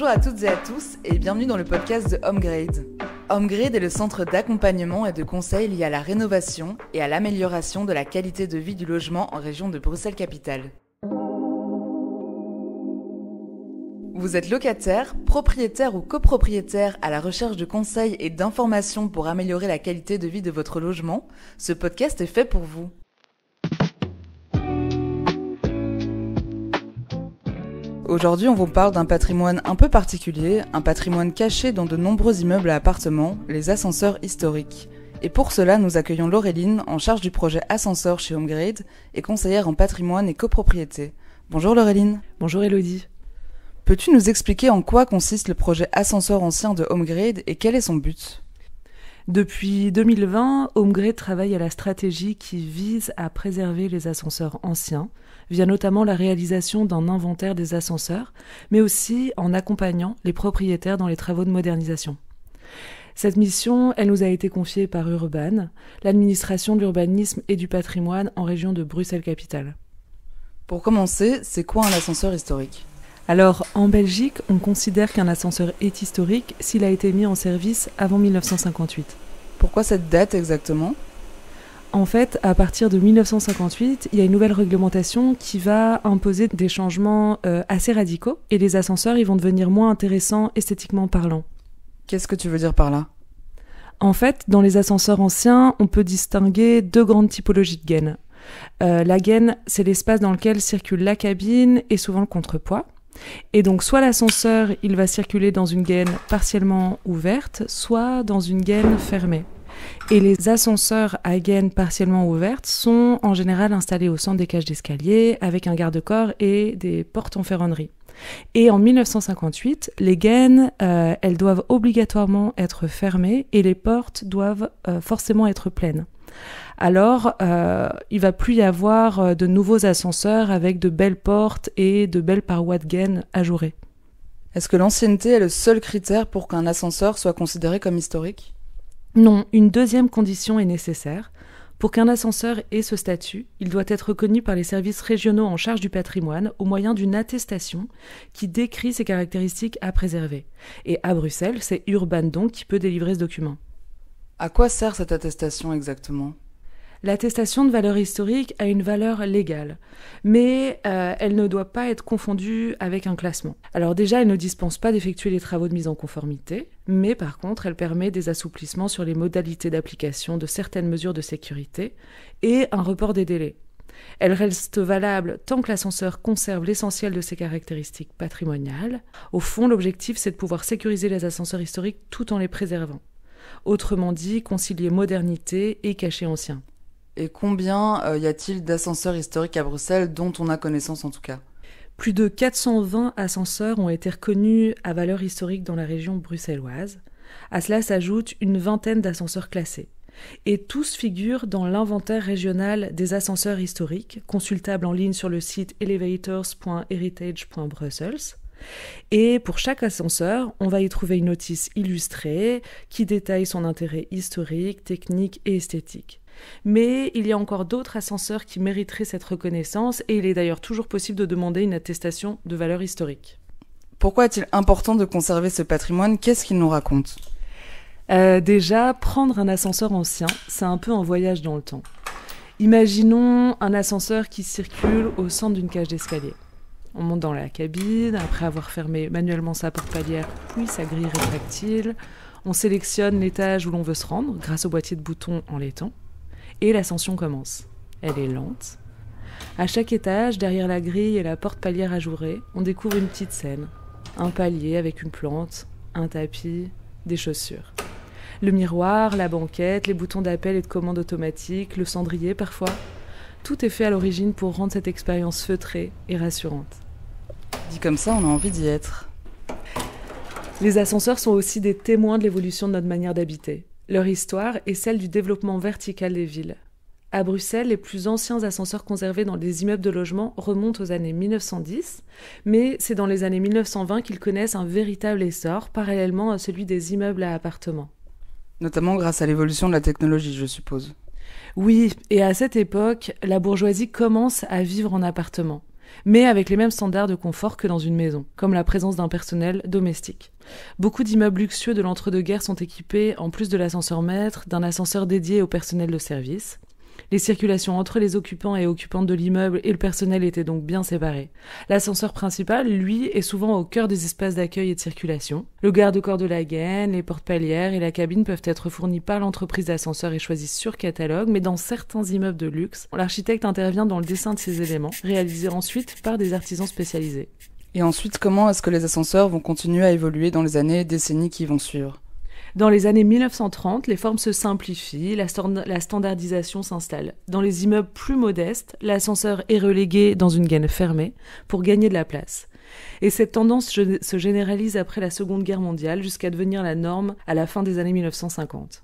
Bonjour à toutes et à tous et bienvenue dans le podcast de HomeGrade. HomeGrade est le centre d'accompagnement et de conseil lié à la rénovation et à l'amélioration de la qualité de vie du logement en région de Bruxelles-Capitale. Vous êtes locataire, propriétaire ou copropriétaire à la recherche de conseils et d'informations pour améliorer la qualité de vie de votre logement? Ce podcast est fait pour vous. Aujourd'hui, on vous parle d'un patrimoine un peu particulier, un patrimoine caché dans de nombreux immeubles à appartements, les ascenseurs historiques. Et pour cela, nous accueillons Laureline, en charge du projet Ascenseur chez HomeGrade et conseillère en patrimoine et copropriété. Bonjour Laureline. Bonjour Elodie. Peux-tu nous expliquer en quoi consiste le projet Ascenseur ancien de HomeGrade et quel est son but ? Depuis 2020, HomeGrade travaille à la stratégie qui vise à préserver les ascenseurs anciens, via notamment la réalisation d'un inventaire des ascenseurs, mais aussi en accompagnant les propriétaires dans les travaux de modernisation. Cette mission, elle nous a été confiée par Urban, l'administration de l'urbanisme et du patrimoine en région de Bruxelles-Capitale. Pour commencer, c'est quoi un ascenseur historique ? Alors, en Belgique, on considère qu'un ascenseur est historique s'il a été mis en service avant 1958. Pourquoi cette date exactement ? En fait, à partir de 1958, il y a une nouvelle réglementation qui va imposer des changements assez radicaux et les ascenseurs ils vont devenir moins intéressants esthétiquement parlant. Qu'est-ce que tu veux dire par là ? En fait, dans les ascenseurs anciens, on peut distinguer deux grandes typologies de gaines. La gaine, c'est l'espace dans lequel circule la cabine et souvent le contrepoids. Et donc, soit l'ascenseur, il va circuler dans une gaine partiellement ouverte, soit dans une gaine fermée. Et les ascenseurs à gaine partiellement ouverte sont en général installés au centre des cages d'escalier avec un garde-corps et des portes en ferronnerie. Et en 1958, les gaines, elles doivent obligatoirement être fermées et les portes doivent forcément être pleines. Alors, il va plus y avoir de nouveaux ascenseurs avec de belles portes et de belles parois de gaine ajourées. Est-ce que l'ancienneté est le seul critère pour qu'un ascenseur soit considéré comme historique ? Non, une deuxième condition est nécessaire. Pour qu'un ascenseur ait ce statut, il doit être reconnu par les services régionaux en charge du patrimoine au moyen d'une attestation qui décrit ses caractéristiques à préserver. Et à Bruxelles, c'est Urban donc qui peut délivrer ce document. À quoi sert cette attestation exactement ? L'attestation de valeur historique a une valeur légale, mais elle ne doit pas être confondue avec un classement. Alors déjà, elle ne dispense pas d'effectuer les travaux de mise en conformité, mais par contre, elle permet des assouplissements sur les modalités d'application de certaines mesures de sécurité et un report des délais. Elle reste valable tant que l'ascenseur conserve l'essentiel de ses caractéristiques patrimoniales. Au fond, l'objectif, c'est de pouvoir sécuriser les ascenseurs historiques tout en les préservant. Autrement dit, concilier modernité et cachet ancien. Et combien y a-t-il d'ascenseurs historiques à Bruxelles, dont on a connaissance en tout cas ? Plus de 420 ascenseurs ont été reconnus à valeur historique dans la région bruxelloise. À cela s'ajoute une vingtaine d'ascenseurs classés. Et tous figurent dans l'inventaire régional des ascenseurs historiques, consultable en ligne sur le site elevators.heritage.brussels. Et pour chaque ascenseur, on va y trouver une notice illustrée qui détaille son intérêt historique, technique et esthétique. Mais il y a encore d'autres ascenseurs qui mériteraient cette reconnaissance et il est d'ailleurs toujours possible de demander une attestation de valeur historique. Pourquoi est-il important de conserver ce patrimoine ? Qu'est-ce qu'il nous raconte ? Déjà, prendre un ascenseur ancien, c'est un peu un voyage dans le temps. Imaginons un ascenseur qui circule au centre d'une cage d'escalier. On monte dans la cabine, après avoir fermé manuellement sa porte palière puis sa grille rétractile. On sélectionne l'étage où l'on veut se rendre grâce au boîtier de boutons en laiton. Et l'ascension commence. Elle est lente. À chaque étage, derrière la grille et la porte palière ajourée, on découvre une petite scène. Un palier avec une plante, un tapis, des chaussures. Le miroir, la banquette, les boutons d'appel et de commande automatique, le cendrier parfois. Tout est fait à l'origine pour rendre cette expérience feutrée et rassurante. Dit comme ça, on a envie d'y être. Les ascenseurs sont aussi des témoins de l'évolution de notre manière d'habiter. Leur histoire est celle du développement vertical des villes. À Bruxelles, les plus anciens ascenseurs conservés dans des immeubles de logement remontent aux années 1910, mais c'est dans les années 1920 qu'ils connaissent un véritable essor, parallèlement à celui des immeubles à appartements. Notamment grâce à l'évolution de la technologie, je suppose. Oui, et à cette époque, la bourgeoisie commence à vivre en appartement. mais avec les mêmes standards de confort que dans une maison, comme la présence d'un personnel domestique. Beaucoup d'immeubles luxueux de l'entre-deux-guerres sont équipés, en plus de l'ascenseur maître, d'un ascenseur dédié au personnel de service. Les circulations entre les occupants et occupantes de l'immeuble et le personnel étaient donc bien séparées. L'ascenseur principal, lui, est souvent au cœur des espaces d'accueil et de circulation. Le garde-corps de la gaine, les portes palières et la cabine peuvent être fournis par l'entreprise d'ascenseur et choisis sur catalogue, mais dans certains immeubles de luxe, l'architecte intervient dans le dessin de ces éléments, réalisés ensuite par des artisans spécialisés. Et ensuite, comment est-ce que les ascenseurs vont continuer à évoluer dans les années et décennies qui vont suivre ? Dans les années 1930, les formes se simplifient, la standardisation s'installe. Dans les immeubles plus modestes, l'ascenseur est relégué dans une gaine fermée pour gagner de la place. Et cette tendance se généralise après la Seconde Guerre mondiale jusqu'à devenir la norme à la fin des années 1950.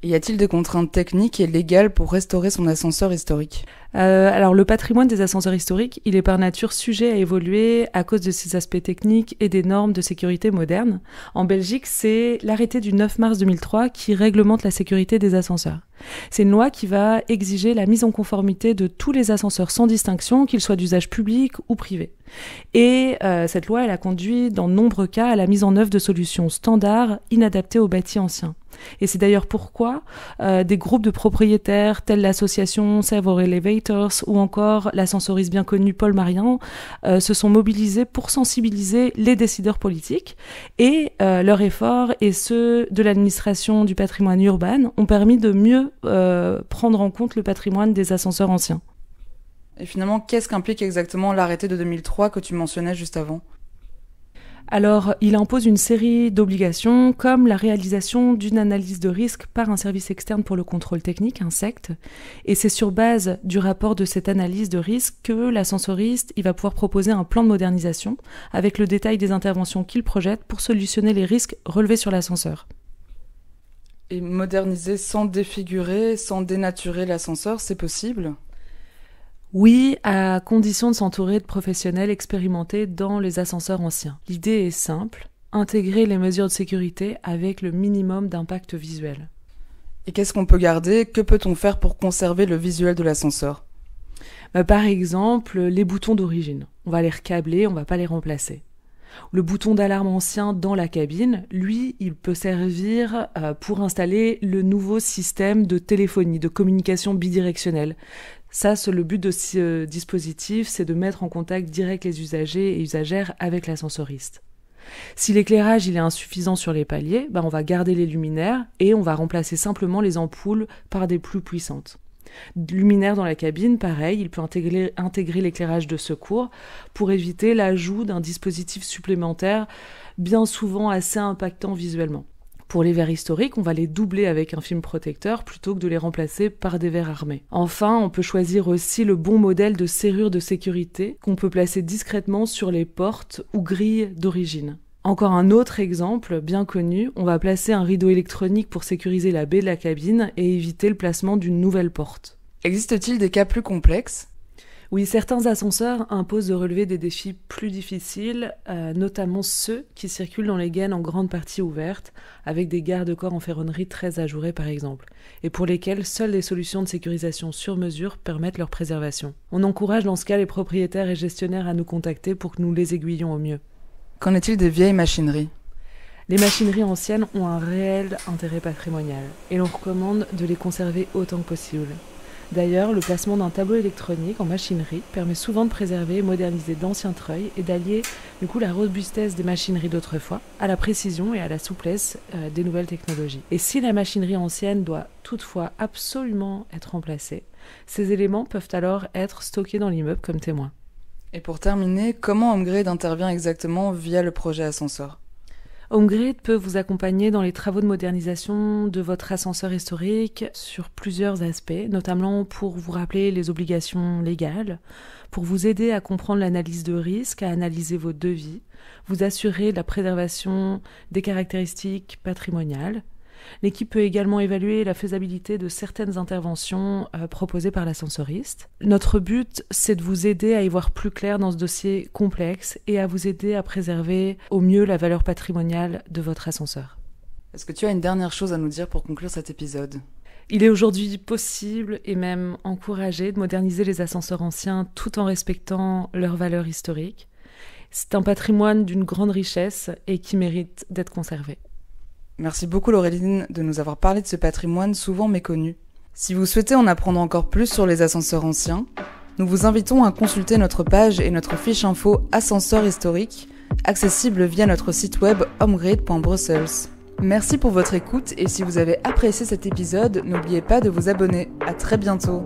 Y a-t-il des contraintes techniques et légales pour restaurer son ascenseur historique ? Alors le patrimoine des ascenseurs historiques, il est par nature sujet à évoluer à cause de ses aspects techniques et des normes de sécurité modernes. En Belgique, c'est l'arrêté du 9 mars 2003 qui réglemente la sécurité des ascenseurs. C'est une loi qui va exiger la mise en conformité de tous les ascenseurs sans distinction, qu'ils soient d'usage public ou privé. Et cette loi, elle a conduit dans de nombreux cas à la mise en œuvre de solutions standards inadaptées aux bâtis anciens. Et c'est d'ailleurs pourquoi des groupes de propriétaires tels l'association Save Elevators ou encore l'ascensoriste bien connu Paul Marian se sont mobilisés pour sensibiliser les décideurs politiques et leurs efforts et ceux de l'administration du patrimoine urbain ont permis de mieux prendre en compte le patrimoine des ascenseurs anciens. Et finalement, qu'est-ce qu'implique exactement l'arrêté de 2003 que tu mentionnais juste avant ? Alors, il impose une série d'obligations comme la réalisation d'une analyse de risque par un service externe pour le contrôle technique, un SECT, et c'est sur base du rapport de cette analyse de risque que l'ascensoriste il va pouvoir proposer un plan de modernisation avec le détail des interventions qu'il projette pour solutionner les risques relevés sur l'ascenseur. Et moderniser sans défigurer, sans dénaturer l'ascenseur, c'est possible ? Oui, à condition de s'entourer de professionnels expérimentés dans les ascenseurs anciens. L'idée est simple, intégrer les mesures de sécurité avec le minimum d'impact visuel. Et qu'est-ce qu'on peut garder ? Que peut-on faire pour conserver le visuel de l'ascenseur ? Par exemple, les boutons d'origine. On va les recabler, on va pas les remplacer. Le bouton d'alarme ancien dans la cabine, lui, il peut servir pour installer le nouveau système de téléphonie, de communication bidirectionnelle. Ça, c'est le but de ce dispositif, c'est de mettre en contact direct les usagers et usagères avec l'ascensoriste. Si l'éclairage il est insuffisant sur les paliers, on va garder les luminaires et on va remplacer simplement les ampoules par des plus puissantes. Luminaire dans la cabine, pareil, il peut intégrer l'éclairage de secours pour éviter l'ajout d'un dispositif supplémentaire, bien souvent assez impactant visuellement. Pour les verres historiques, on va les doubler avec un film protecteur plutôt que de les remplacer par des verres armés. Enfin, on peut choisir aussi le bon modèle de serrure de sécurité qu'on peut placer discrètement sur les portes ou grilles d'origine. Encore un autre exemple bien connu, on va placer un rideau électronique pour sécuriser la baie de la cabine et éviter le placement d'une nouvelle porte. Existe-t-il des cas plus complexes ? Oui, certains ascenseurs imposent de relever des défis plus difficiles, notamment ceux qui circulent dans les gaines en grande partie ouvertes, avec des garde-corps en ferronnerie très ajourés par exemple, et pour lesquels seules des solutions de sécurisation sur mesure permettent leur préservation. On encourage dans ce cas les propriétaires et gestionnaires à nous contacter pour que nous les aiguillons au mieux. Qu'en est-il des vieilles machineries ? Les machineries anciennes ont un réel intérêt patrimonial, et l'on recommande de les conserver autant que possible. D'ailleurs, le placement d'un tableau électronique en machinerie permet souvent de préserver et moderniser d'anciens treuils et d'allier la robustesse des machineries d'autrefois à la précision et à la souplesse des nouvelles technologies. Et si la machinerie ancienne doit toutefois absolument être remplacée, ces éléments peuvent alors être stockés dans l'immeuble comme témoins. Et pour terminer, comment Homegrid intervient exactement via le projet ascenseur ? Homegrid peut vous accompagner dans les travaux de modernisation de votre ascenseur historique sur plusieurs aspects, notamment pour vous rappeler les obligations légales, pour vous aider à comprendre l'analyse de risque, à analyser vos devis, vous assurer de la préservation des caractéristiques patrimoniales. L'équipe peut également évaluer la faisabilité de certaines interventions proposées par l'ascensoriste. Notre but, c'est de vous aider à y voir plus clair dans ce dossier complexe et à vous aider à préserver au mieux la valeur patrimoniale de votre ascenseur. Est-ce que tu as une dernière chose à nous dire pour conclure cet épisode ? Il est aujourd'hui possible et même encouragé de moderniser les ascenseurs anciens tout en respectant leurs valeurs historiques. C'est un patrimoine d'une grande richesse et qui mérite d'être conservé. Merci beaucoup Laureline de nous avoir parlé de ce patrimoine souvent méconnu. Si vous souhaitez en apprendre encore plus sur les ascenseurs anciens, nous vous invitons à consulter notre page et notre fiche info Ascenseurs historiques, accessible via notre site web homegrid.brussels. Merci pour votre écoute et si vous avez apprécié cet épisode, n'oubliez pas de vous abonner. À très bientôt.